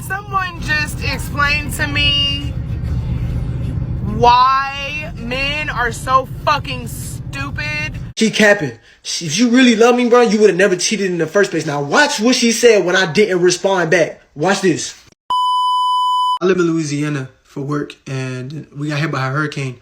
Can someone just explain to me why men are so fucking stupid? She capping. If you really love me, bro, you would have never cheated in the first place. Now watch what she said when I didn't respond back. Watch this. I live in Louisiana for work, and we got hit by a hurricane.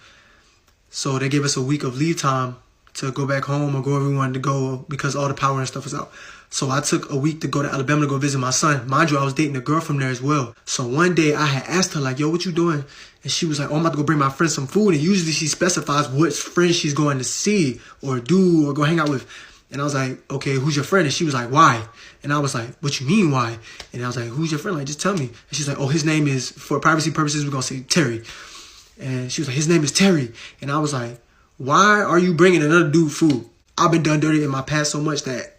So they gave us a week of leave time to go back home or go wherever we wanted to go because all the power and stuff was out. So I took a week to go to Alabama to go visit my son. Mind you, I was dating a girl from there as well. So one day I had asked her, like, yo, what you doing? And she was like, oh, I'm about to go bring my friend some food. And usually she specifies what friend she's going to see or do or go hang out with. And I was like, okay, who's your friend? And she was like, why? And I was like, what you mean, why? And I was like, who's your friend? Like, just tell me. And she's like, oh, his name is, for privacy purposes, we're going to say Terry. And she was like, his name is Terry. And I was like, why are you bringing another dude food? I've been done dirty in my past so much that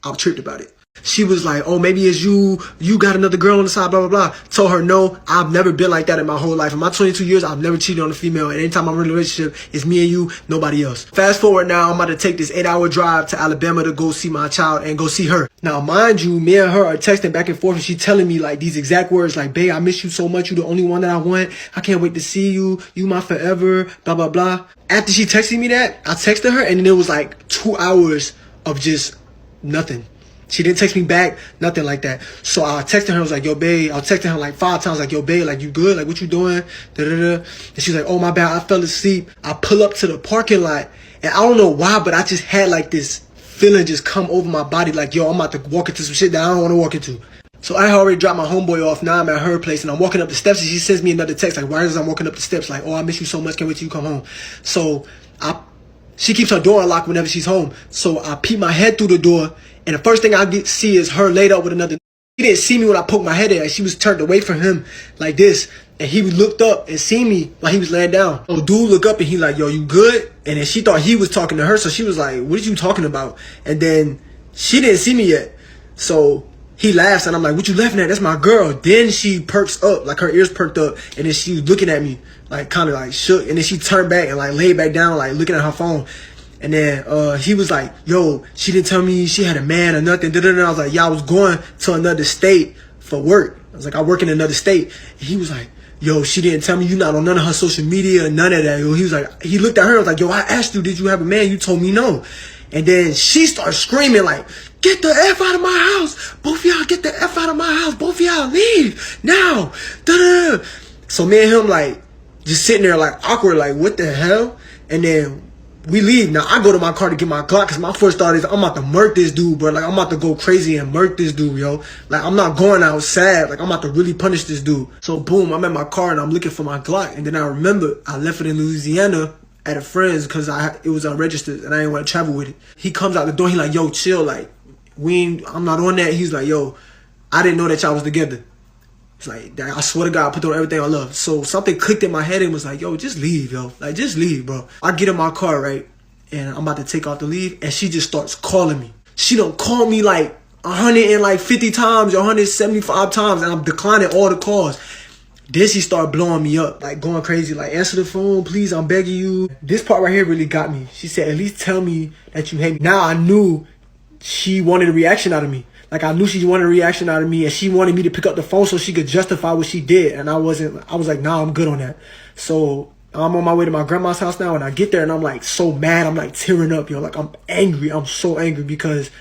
I tripped about it. She was like, oh, maybe it's you got another girl on the side, blah, blah, blah. Told her, no, I've never been like that in my whole life. In my 22 years, I've never cheated on a female. And anytime I'm in a relationship, it's me and you, nobody else. Fast forward now, I'm about to take this 8-hour drive to Alabama to go see my child and go see her. Now, mind you, me and her are texting back and forth, and she telling me like these exact words, like, babe, I miss you so much. You the only one that I want. I can't wait to see you. You my forever, blah, blah, blah. After she texted me that, I texted her, and then it was like 2 hours of just nothing. She didn't text me back, nothing like that. So I texted her, I was like, yo, babe. I was texting her like 5 times, like, yo, babe, like, you good? Like, what you doing? Da-da-da. And she's like, oh, my bad, I fell asleep. I pull up to the parking lot, and I don't know why, but I just had like this feeling just come over my body, like, yo, I'm about to walk into some shit that I don't want to walk into. So I already dropped my homeboy off. Now I'm at her place, and I'm walking up the steps, and she sends me another text, like, why is I'm walking up the steps? Like, oh, I miss you so much, can't wait till you come home. So she keeps her door unlocked whenever she's home. So I peep my head through the door, and the first thing I see is her laid up with another. He didn't see me when I poked my head in. She was turned away from him like this. And he looked up and seen me while he was laying down. So dude look up and he like, yo, you good? And then she thought he was talking to her. So she was like, what are you talking about? And then she didn't see me yet. So he laughs and I'm like, what you laughing at? That's my girl. Then she perks up, like her ears perked up. And then she was looking at me, like kind of like shook. And then she turned back and like laid back down, like looking at her phone. And then he was like, yo, she didn't tell me she had a man or nothing. Da-da-da. I was like, yeah, I was going to another state for work. I was like, I work in another state. And he was like, yo, she didn't tell me. You not on none of her social media or none of that. Yo, he was like, he looked at her and was like, yo, I asked you, did you have a man? You told me no. And then she started screaming like, get the F out of my house. Both of y'all get the F out of my house. Both of y'all leave now. Da-da-da. So me and him like just sitting there like awkward, like what the hell? And then we leave. Now, I go to my car to get my Glock because my first thought is I'm about to murk this dude, bro. Like, I'm about to go crazy and murk this dude, yo. Like, I'm not going out sad. Like, I'm about to really punish this dude. So, boom, I'm at my car and I'm looking for my Glock. And then I remember I left it in Louisiana at a friend's because it was unregistered and I didn't want to travel with it. He comes out the door. He like, yo, chill. Like, I'm not on that. He's like, yo, I didn't know that y'all was together. It's like, I swear to God, I put on everything I love. So something clicked in my head and was like, yo, just leave, yo. Like, just leave, bro. I get in my car, right? And I'm about to take off to leave. And she just starts calling me. She done called me like 150 times or 175 times. And I'm declining all the calls. Then she started blowing me up, like going crazy. Like, answer the phone, please, I'm begging you. This part right here really got me. She said, at least tell me that you hate me. Now I knew she wanted a reaction out of me. Like, I knew she wanted a reaction out of me, and she wanted me to pick up the phone so she could justify what she did. And I was like, nah, I'm good on that. So I'm on my way to my grandma's house now, and I get there, and I'm like so mad. I'm like tearing up, yo. Like, I'm angry. I'm so angry because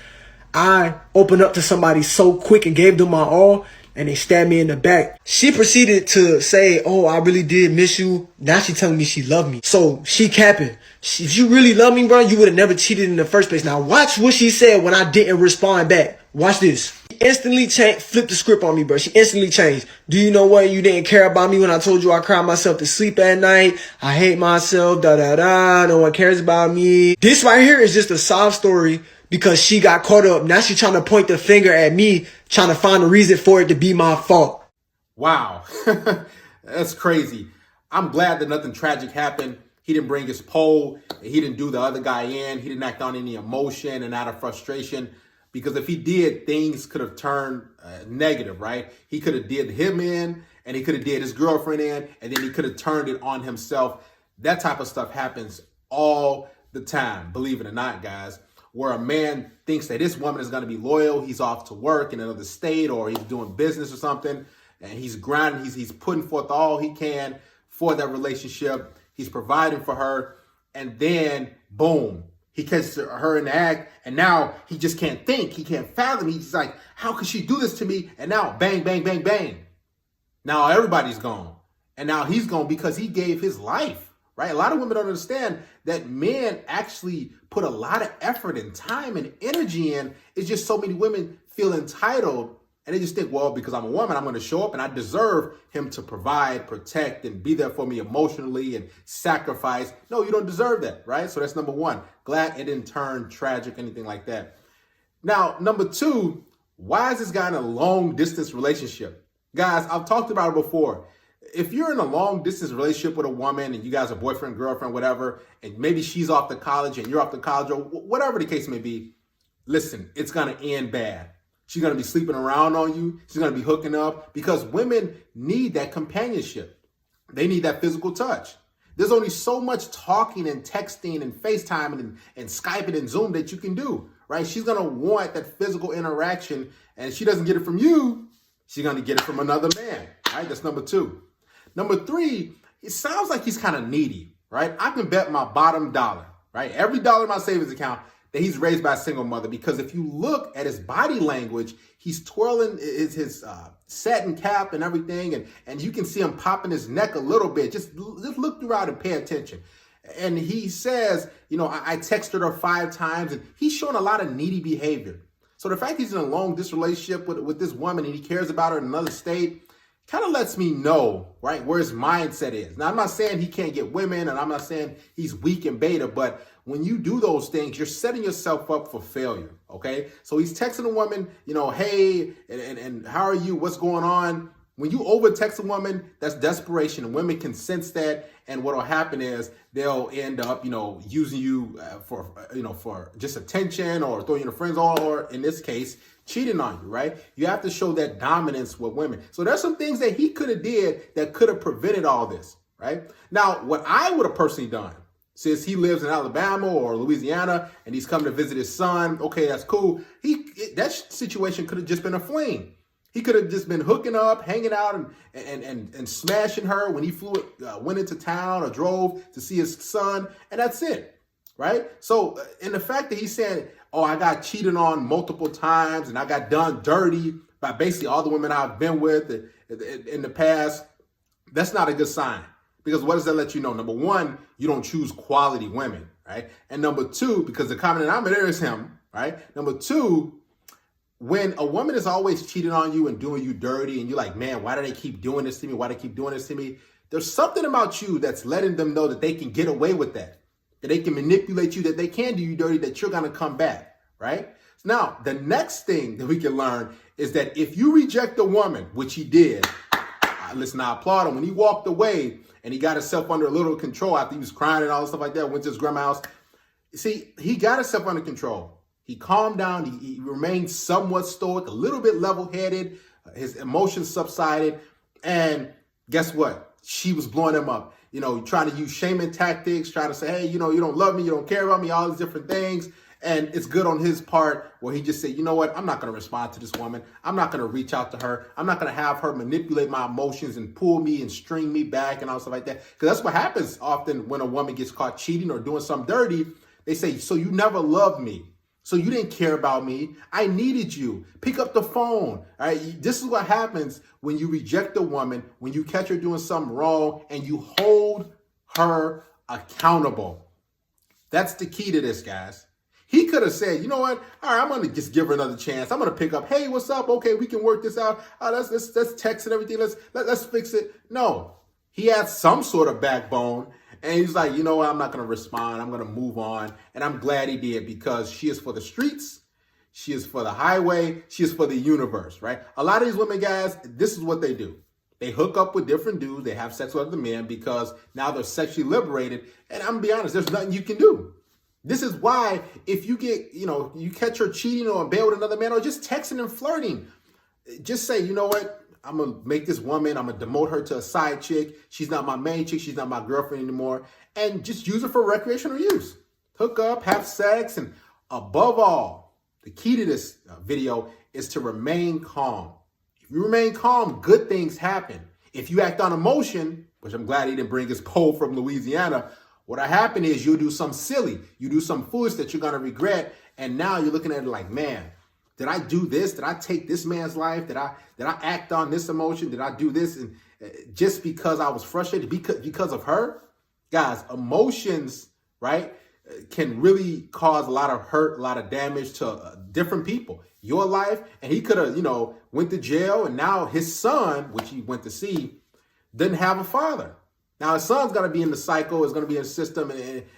I opened up to somebody so quick and gave them my all, and they stabbed me in the back. She proceeded to say, oh, I really did miss you. Now she telling me she loved me. So she capping. If you really love me, bro, you would have never cheated in the first place. Now watch what she said when I didn't respond back. Watch this. She instantly flipped the script on me, bro. She instantly changed. Do you know what? You didn't care about me when I told you I cried myself to sleep at night. I hate myself, da-da-da. No one cares about me. This right here is just a sob story because she got caught up. Now she's trying to point the finger at me, trying to find a reason for it to be my fault. Wow. That's crazy. I'm glad that nothing tragic happened. He didn't bring his pole. He didn't do the other guy in. He didn't act on any emotion and out of frustration. Because if he did, things could have turned negative, right? He could have did him in, and he could have did his girlfriend in, and then he could have turned it on himself. That type of stuff happens all the time, believe it or not, guys. Where a man thinks that this woman is going to be loyal. He's off to work in another state or he's doing business or something. and he's grinding, he's putting forth all he can for that relationship. He's providing for her, and then boom, he catches her in the act, and now he just can't think. He can't fathom. He's like, how could she do this to me? And now bang, bang, bang, bang. Now everybody's gone. And now he's gone because he gave his life, right? A lot of women don't understand that men actually put a lot of effort and time and energy in. It's just so many women feel entitled, and they just think, well, because I'm a woman, I'm going to show up and I deserve him to provide, protect, and be there for me emotionally and sacrifice. No, you don't deserve that, right? So that's number one. Glad it didn't turn tragic, anything like that. Now, number two, why is this guy in a long distance relationship? Guys, I've talked about it before. If you're in a long distance relationship with a woman and you guys are boyfriend, girlfriend, whatever, and maybe she's off to college and you're off to college or whatever the case may be, listen, it's going to end bad. She's going to be sleeping around on you. She's going to be hooking up because women need that companionship. They need that physical touch. There's only so much talking and texting and FaceTiming and Skyping and Zoom that you can do, right? She's going to want that physical interaction, and if she doesn't get it from you, she's going to get it from another man, right? That's number two. Number three, it sounds like he's kind of needy, right? I can bet my bottom dollar, right? Every dollar in my savings account that he's raised by a single mother, because if you look at his body language, he's twirling his satin cap and everything, and you can see him popping his neck a little bit. Just look throughout and pay attention. And he says, you know, I texted her 5 times, and he's showing a lot of needy behavior. So the fact he's in a long distance relationship with this woman and he cares about her in another state kind of lets me know, right, where his mindset is. Now, I'm not saying he can't get women, and I'm not saying he's weak and beta, but when you do those things, you're setting yourself up for failure, okay? So he's texting a woman, you know, hey, and how are you? What's going on? When you over text a woman, that's desperation, and women can sense that, and what'll happen is they'll end up, you know, using you for just attention or throwing you to friends, or in this case, cheating on you, right? You have to show that dominance with women. So there's some things that he could have did that could have prevented all this, right? Now, what I would have personally done, since he lives in Alabama or Louisiana and he's come to visit his son, okay, that's cool. That situation could have just been a fling. He could have just been hooking up, hanging out, and smashing her when he went into town or drove to see his son, and that's it, right? So, and the fact that he's saying, oh, I got cheated on multiple times and I got done dirty by basically all the women I've been with in the past, that's not a good sign. Because what does that let you know? Number one, you don't choose quality women, right? And number two, because the common denominator is him, right? Number two, when a woman is always cheating on you and doing you dirty and you're like, man, why do they keep doing this to me? Why do they keep doing this to me? There's something about you that's letting them know that they can get away with that they can manipulate you, that they can do you dirty, that you're going to come back, right? So now, the next thing that we can learn is that if you reject a woman, which he did, listen, I applaud him. When he walked away and he got himself under a little control after he was crying and all this stuff like that, went to his grandma's house. See, he got himself under control. He calmed down. He remained somewhat stoic, a little bit level-headed. His emotions subsided. And guess what? She was blowing him up. You know, trying to use shaming tactics, trying to say, hey, you know, you don't love me, you don't care about me, all these different things. And it's good on his part where he just said, you know what, I'm not going to respond to this woman. I'm not going to reach out to her. I'm not going to have her manipulate my emotions and pull me and string me back and all stuff like that. Because that's what happens often when a woman gets caught cheating or doing something dirty. They say, so you never loved me. So you didn't care about me. I needed you. Pick up the phone. All right. This is what happens when you reject a woman, when you catch her doing something wrong and you hold her accountable. That's the key to this, guys. He could have said, you know what? All right, I'm going to just give her another chance. I'm going to pick up. Hey, what's up? Okay, we can work this out. Let's text and everything. Let's fix it. No, he had some sort of backbone. And he's like, you know what? I'm not going to respond. I'm going to move on. And I'm glad he did, because she is for the streets. She is for the highway. She is for the universe, right? A lot of these women, guys, this is what they do. They hook up with different dudes. They have sex with other men because now they're sexually liberated. And I'm going to be honest, there's nothing you can do. This is why if you get, you catch her cheating or in bed with another man or just texting and flirting, just say, you know what? I'm going to make this woman, I'm going to demote her to a side chick. She's not my main chick. She's not my girlfriend anymore. And just use her for recreational use. Hook up, have sex. And above all, the key to this video is to remain calm. If you remain calm, good things happen. If you act on emotion, which I'm glad he didn't bring his pole from Louisiana, what'll happen is you'll do something silly. You do something foolish that you're going to regret. And now you're looking at it like, man, did I do this? Did I take this man's life? Did I act on this emotion? Did I do this? And just because I was frustrated because of her? Guys, emotions, right, can really cause a lot of hurt, a lot of damage to different people. Your life, and he could have, went to jail, and now his son, which he went to see, didn't have a father. Now his son's going to be in the cycle, is going to be in the system,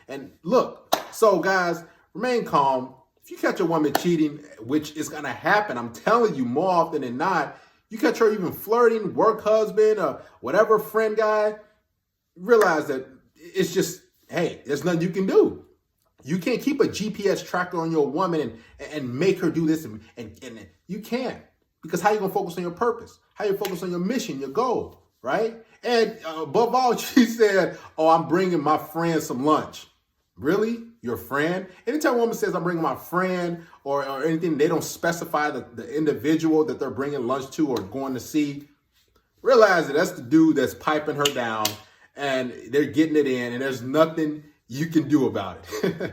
and look. So guys, remain calm. If you catch a woman cheating, which is going to happen, I'm telling you, more often than not, you catch her even flirting, work husband, or whatever friend guy, realize that it's just, hey, there's nothing you can do. You can't keep a GPS tracker on your woman and make her do this, and you can't, because how you gonna focus on your purpose? How you focus on your mission, your goal, right? And above all, she said, "Oh, I'm bringing my friend some lunch." Really, your friend? Anytime a woman says, "I'm bringing my friend," or anything, they don't specify the individual that they're bringing lunch to or going to see. Realize that that's the dude that's piping her down, and they're getting it in, and there's nothing you can do about it.